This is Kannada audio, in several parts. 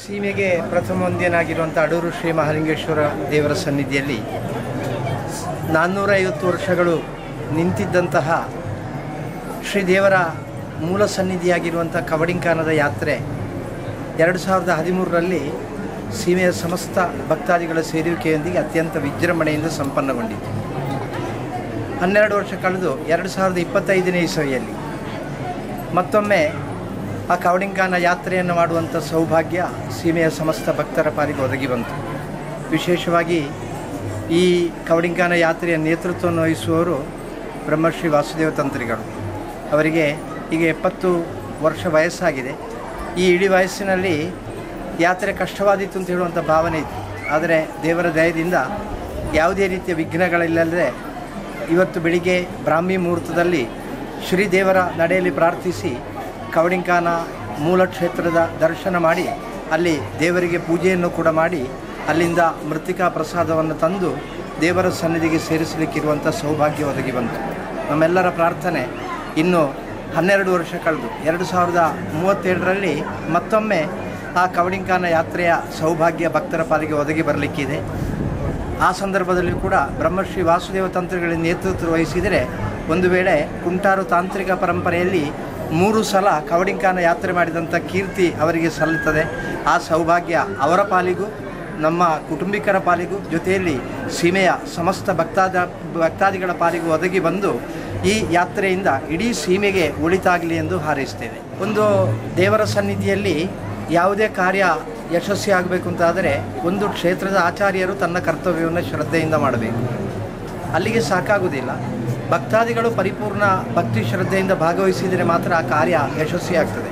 ಸೀಮೆಗೆ ಪ್ರಥಮ ವಂದ್ಯನಾಗಿರುವಂಥ ಅಡೂರು ಶ್ರೀ ಮಹಾಲಿಂಗೇಶ್ವರ ದೇವರ ಸನ್ನಿಧಿಯಲ್ಲಿ 450 ವರ್ಷಗಳು ನಿಂತಿದ್ದಂತಹ ಶ್ರೀದೇವರ ಮೂಲ ಸನ್ನಿಧಿಯಾಗಿರುವಂಥ ಕವಡಿಂಕಾನದ ಯಾತ್ರೆ 2013ರಲ್ಲಿ ಸೀಮೆಯ ಸಮಸ್ತ ಭಕ್ತಾದಿಗಳ ಸೇರುವಿಕೆಯೊಂದಿಗೆ ಅತ್ಯಂತ ವಿಜೃಂಭಣೆಯಿಂದ ಸಂಪನ್ನಗೊಂಡಿತು. 12 ವರ್ಷ ಕಳೆದು 2025ನೇ ಇಸವಿಯಲ್ಲಿ ಮತ್ತೊಮ್ಮೆ ಆ ಕವಡಿಂಕಾನ ಯಾತ್ರೆಯನ್ನು ಮಾಡುವಂಥ ಸೌಭಾಗ್ಯ ಸೀಮೆಯ ಸಮಸ್ತ ಭಕ್ತರ ಪಾಲಿಗೆ ಒದಗಿ ಬಂತು. ವಿಶೇಷವಾಗಿ ಈ ಕವಡಿಂಕಾನ ಯಾತ್ರೆಯ ನೇತೃತ್ವವನ್ನು ವಹಿಸುವವರು ಬ್ರಹ್ಮಶ್ರೀ ವಾಸುದೇವ ತಂತ್ರಿಗಳು. ಅವರಿಗೆ ಈಗ 70 ವರ್ಷ ವಯಸ್ಸಾಗಿದೆ. ಈ ಇಡೀ ವಯಸ್ಸಿನಲ್ಲಿ ಯಾತ್ರೆ ಕಷ್ಟವಾದಿತ್ತು ಅಂತ ಹೇಳುವಂಥ ಭಾವನೆ ಇತ್ತು. ಆದರೆ ದೇವರ ದಯದಿಂದ ಯಾವುದೇ ರೀತಿಯ ವಿಘ್ನಗಳಿಲ್ಲದೆ ಇವತ್ತು ಬೆಳಿಗ್ಗೆ ಬ್ರಾಹ್ಮಿ ಮುಹೂರ್ತದಲ್ಲಿ ಶ್ರೀದೇವರ ನಡೆಯಲ್ಲಿ ಪ್ರಾರ್ಥಿಸಿ ಕವಡಿಂಕಾನ ಮೂಲ ಕ್ಷೇತ್ರದ ದರ್ಶನ ಮಾಡಿ ಅಲ್ಲಿ ದೇವರಿಗೆ ಪೂಜೆಯನ್ನು ಕೂಡ ಮಾಡಿ ಅಲ್ಲಿಂದ ಮೃತ್ತಿಕಾ ಪ್ರಸಾದವನ್ನು ತಂದು ದೇವರ ಸನ್ನಿಧಿಗೆ ಸೇರಿಸಲಿಕ್ಕಿರುವಂಥ ಸೌಭಾಗ್ಯ ಒದಗಿ ಬಂತು. ನಮ್ಮೆಲ್ಲರ ಪ್ರಾರ್ಥನೆ ಇನ್ನು 12 ವರ್ಷ ಕಳೆದು 2037ರಲ್ಲಿ ಮತ್ತೊಮ್ಮೆ ಆ ಕವಡಿಂಕಾನ ಯಾತ್ರೆಯ ಸೌಭಾಗ್ಯ ಭಕ್ತರ ಪಾಲಿಗೆ ಒದಗಿ ಬರಲಿಕ್ಕಿದೆ. ಆ ಸಂದರ್ಭದಲ್ಲಿ ಕೂಡ ಬ್ರಹ್ಮಶ್ರೀ ವಾಸುದೇವ ತಂತ್ರಿಗಳ ನೇತೃತ್ವ ವಹಿಸಿದರೆ ಒಂದು ವೇಳೆ ಕುಂಟಾರು ತಾಂತ್ರಿಕ ಪರಂಪರೆಯಲ್ಲಿ 3 ಸಲ ಕವಡಿಂಕಾನ ಯಾತ್ರೆ ಮಾಡಿದಂಥ ಕೀರ್ತಿ ಅವರಿಗೆ ಸಲ್ಲುತ್ತದೆ. ಆ ಸೌಭಾಗ್ಯ ಅವರ ಪಾಲಿಗೂ ನಮ್ಮ ಕುಟುಂಬಿಕರ ಪಾಲಿಗೂ ಜೊತೆಯಲ್ಲಿ ಸೀಮೆಯ ಸಮಸ್ತ ಭಕ್ತಾದಿಗಳ ಪಾಲಿಗೂ ಒದಗಿ ಬಂದು ಈ ಯಾತ್ರೆಯಿಂದ ಇಡೀ ಸೀಮೆಗೆ ಒಳಿತಾಗಲಿ ಎಂದು ಹಾರೈಸ್ತೇವೆ. ಒಂದು ದೇವರ ಸನ್ನಿಧಿಯಲ್ಲಿ ಯಾವುದೇ ಕಾರ್ಯ ಯಶಸ್ವಿ ಆಗಬೇಕು ಅಂತಾದರೆ ಒಂದು ಕ್ಷೇತ್ರದ ಆಚಾರ್ಯರು ತನ್ನ ಕರ್ತವ್ಯವನ್ನು ಶ್ರದ್ಧೆಯಿಂದ ಮಾಡಬೇಕು. ಅಲ್ಲಿಗೆ ಸಾಕಾಗುವುದಿಲ್ಲ. ಭಕ್ತಾದಿಗಳು ಪರಿಪೂರ್ಣ ಭಕ್ತಿ ಶ್ರದ್ಧೆಯಿಂದ ಭಾಗವಹಿಸಿದರೆ ಮಾತ್ರ ಆ ಕಾರ್ಯ ಯಶಸ್ವಿಯಾಗ್ತದೆ.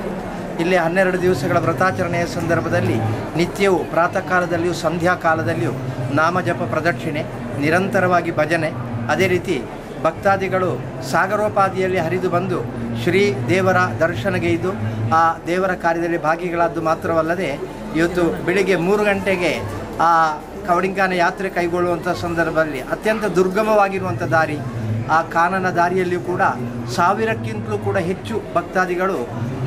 ಇಲ್ಲಿ 12 ದಿವಸಗಳ ವ್ರತಾಚರಣೆಯ ಸಂದರ್ಭದಲ್ಲಿ ನಿತ್ಯವೂ ಪ್ರಾತಃ ಕಾಲದಲ್ಲಿಯೂ ಸಂಧ್ಯಾ ಕಾಲದಲ್ಲಿಯೂ ನಾಮಜಪ ಪ್ರದಕ್ಷಿಣೆ, ನಿರಂತರವಾಗಿ ಭಜನೆ, ಅದೇ ರೀತಿ ಭಕ್ತಾದಿಗಳು ಸಾಗರೋಪಾದಿಯಲ್ಲಿ ಹರಿದು ಬಂದು ಶ್ರೀ ದೇವರ ದರ್ಶನಗೈದು ಆ ದೇವರ ಕಾರ್ಯದಲ್ಲಿ ಭಾಗಿಗಳಾದ್ದು ಮಾತ್ರವಲ್ಲದೆ ಇವತ್ತು ಬೆಳಿಗ್ಗೆ 3 ಗಂಟೆಗೆ ಆ ಕವಡಿಂಕಾನ ಯಾತ್ರೆ ಕೈಗೊಳ್ಳುವಂಥ ಸಂದರ್ಭದಲ್ಲಿ ಅತ್ಯಂತ ದುರ್ಗಮವಾಗಿರುವಂಥ ದಾರಿ, ಆ ಕಾನನ ದಾರಿಯಲ್ಲಿಯೂ ಕೂಡ 1000ಕ್ಕಿಂತಲೂ ಕೂಡ ಹೆಚ್ಚು ಭಕ್ತಾದಿಗಳು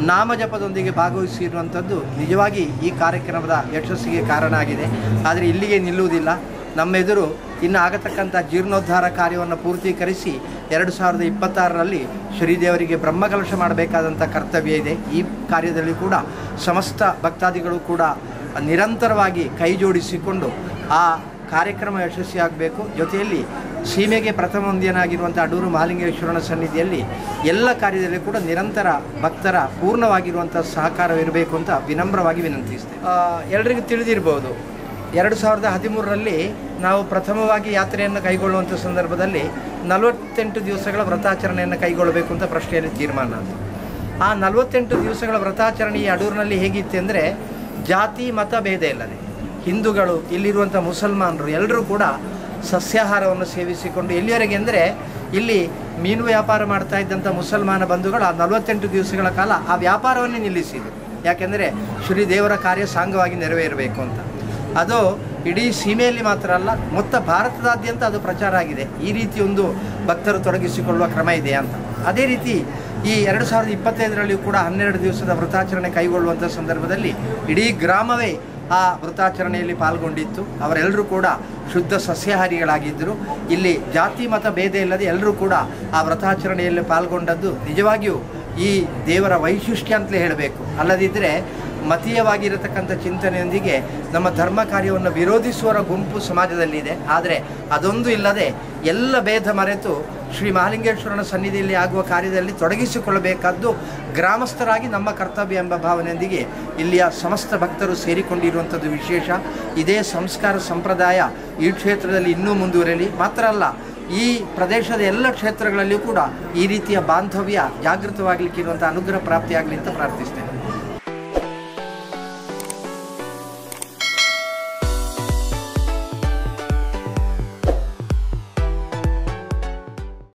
ನಾಮಜಪದೊಂದಿಗೆ ಭಾಗವಹಿಸಿರುವಂಥದ್ದು ನಿಜವಾಗಿ ಈ ಕಾರ್ಯಕ್ರಮದ ಯಶಸ್ಸಿಗೆ ಕಾರಣ ಆಗಿದೆ. ಆದರೆ ಇಲ್ಲಿಗೆ ನಿಲ್ಲುವುದಿಲ್ಲ. ನಮ್ಮೆದುರು ಇನ್ನು ಆಗತಕ್ಕಂಥ ಜೀರ್ಣೋದ್ಧಾರ ಕಾರ್ಯವನ್ನು ಪೂರ್ತೀಕರಿಸಿ 2026ರಲ್ಲಿ ಶ್ರೀದೇವರಿಗೆ ಬ್ರಹ್ಮಕಲಶ ಮಾಡಬೇಕಾದಂಥ ಕರ್ತವ್ಯ ಇದೆ. ಈ ಕಾರ್ಯದಲ್ಲಿ ಕೂಡ ಸಮಸ್ತ ಭಕ್ತಾದಿಗಳು ಕೂಡ ನಿರಂತರವಾಗಿ ಕೈ ಜೋಡಿಸಿಕೊಂಡು ಆ ಕಾರ್ಯಕ್ರಮ ಯಶಸ್ವಿಯಾಗಬೇಕು. ಜೊತೆಯಲ್ಲಿ ಸೀಮೆಗೆ ಪ್ರಥಮ ವಂದ್ಯನಾಗಿರುವಂಥ ಅಡೂರು ಮಹಾಲಿಂಗೇಶ್ವರನ ಸನ್ನಿಧಿಯಲ್ಲಿ ಎಲ್ಲ ಕಾರ್ಯದಲ್ಲಿ ಕೂಡ ನಿರಂತರ ಭಕ್ತರ ಪೂರ್ಣವಾಗಿರುವಂಥ ಸಹಕಾರವಿರಬೇಕು ಅಂತ ವಿನಮ್ರವಾಗಿ ವಿನಂತಿಸ್ತೇವೆ. ಎಲ್ಲರಿಗೂ ತಿಳಿದಿರ್ಬೋದು, 2013ರಲ್ಲಿ ನಾವು ಪ್ರಥಮವಾಗಿ ಯಾತ್ರೆಯನ್ನು ಕೈಗೊಳ್ಳುವಂಥ ಸಂದರ್ಭದಲ್ಲಿ 48 ದಿವಸಗಳ ವ್ರತಾಚರಣೆಯನ್ನು ಕೈಗೊಳ್ಳಬೇಕು ಅಂತ ಪ್ರಶ್ನೆಯಲ್ಲಿ ತೀರ್ಮಾನ ಆಯಿತು. ಆ 48 ದಿವಸಗಳ ವ್ರತಾಚರಣೆ ಈ ಅಡೂರಿನಲ್ಲಿ ಹೇಗಿತ್ತು ಅಂದರೆ ಜಾತಿ ಮತ ಭೇದ ಇಲ್ಲದೆ ಹಿಂದೂಗಳು, ಇಲ್ಲಿರುವಂಥ ಮುಸಲ್ಮಾನರು ಎಲ್ಲರೂ ಕೂಡ ಸಸ್ಯಾಹಾರವನ್ನು ಸೇವಿಸಿಕೊಂಡು ಎಲ್ಲಿವರೆಗೆ ಅಂದರೆ ಇಲ್ಲಿ ಮೀನು ವ್ಯಾಪಾರ ಮಾಡ್ತಾ ಇದ್ದಂಥ ಮುಸಲ್ಮಾನ ಬಂಧುಗಳು ಆ 48 ದಿವಸಗಳ ಕಾಲ ಆ ವ್ಯಾಪಾರವನ್ನೇ ನಿಲ್ಲಿಸಿದರು. ಯಾಕೆಂದರೆ ಶ್ರೀದೇವರ ಕಾರ್ಯ ಸಾಂಗವಾಗಿ ನೆರವೇರಬೇಕು ಅಂತ. ಅದು ಇಡೀ ಸೀಮೆಯಲ್ಲಿ ಮಾತ್ರ ಅಲ್ಲ, ಮೊತ್ತ ಭಾರತದಾದ್ಯಂತ ಅದು ಪ್ರಚಾರ ಆಗಿದೆ. ಈ ರೀತಿ ಒಂದು ಭಕ್ತರು ತೊಡಗಿಸಿಕೊಳ್ಳುವ ಕ್ರಮ ಇದೆ ಅಂತ. ಅದೇ ರೀತಿ ಈ 2025ರಲ್ಲಿಯೂ ಕೂಡ 12 ದಿವಸದ ವ್ರತಾಚರಣೆ ಕೈಗೊಳ್ಳುವಂಥ ಸಂದರ್ಭದಲ್ಲಿ ಇಡೀ ಗ್ರಾಮವೇ ಆ ವ್ರತಾಚರಣೆಯಲ್ಲಿ ಪಾಲ್ಗೊಂಡಿತ್ತು. ಅವರೆಲ್ಲರೂ ಕೂಡ ಶುದ್ಧ ಸಸ್ಯಾಹಾರಿಗಳಾಗಿದ್ದರು. ಇಲ್ಲಿ ಜಾತಿ ಮತ ಭೇದ ಇಲ್ಲದೆ ಎಲ್ಲರೂ ಕೂಡ ಆ ವ್ರತಾಚರಣೆಯಲ್ಲಿ ಪಾಲ್ಗೊಂಡದ್ದು ನಿಜವಾಗಿಯೂ ಈ ದೇವರ ವೈಶಿಷ್ಟ್ಯ ಅಂತಲೇ ಹೇಳಬೇಕು. ಅಲ್ಲದಿದ್ದರೆ ಮತೀಯವಾಗಿರತಕ್ಕಂಥ ಚಿಂತನೆಯೊಂದಿಗೆ ನಮ್ಮ ಧರ್ಮ ಕಾರ್ಯವನ್ನು ವಿರೋಧಿಸುವರ ಗುಂಪು ಸಮಾಜದಲ್ಲಿದೆ. ಆದರೆ ಅದೊಂದು ಇಲ್ಲದೆ ಎಲ್ಲ ಭೇದ ಮರೆತು ಶ್ರೀ ಮಹಾಲಿಂಗೇಶ್ವರನ ಸನ್ನಿಧಿಯಲ್ಲಿ ಆಗುವ ಕಾರ್ಯದಲ್ಲಿ ತೊಡಗಿಸಿಕೊಳ್ಳಬೇಕಾದ್ದು ಗ್ರಾಮಸ್ಥರಾಗಿ ನಮ್ಮ ಕರ್ತವ್ಯ ಎಂಬ ಭಾವನೆಯೊಂದಿಗೆ ಇಲ್ಲಿಯ ಸಮಸ್ತ ಭಕ್ತರು ಸೇರಿಕೊಂಡಿರುವಂಥದ್ದು ವಿಶೇಷ. ಇದೇ ಸಂಸ್ಕಾರ ಸಂಪ್ರದಾಯ ಈ ಕ್ಷೇತ್ರದಲ್ಲಿ ಇನ್ನೂ ಮುಂದುವರೆಯಲಿ. ಮಾತ್ರ ಅಲ್ಲ, ಈ ಪ್ರದೇಶದ ಎಲ್ಲ ಕ್ಷೇತ್ರಗಳಲ್ಲಿಯೂ ಕೂಡ ಈ ರೀತಿಯ ಬಾಂಧವ್ಯ ಜಾಗೃತವಾಗಲಿಕ್ಕಿರುವಂಥ ಅನುಗ್ರಹ ಪ್ರಾಪ್ತಿಯಾಗಲಿ ಅಂತ ಪ್ರಾರ್ಥಿಸ್ತೇನೆ.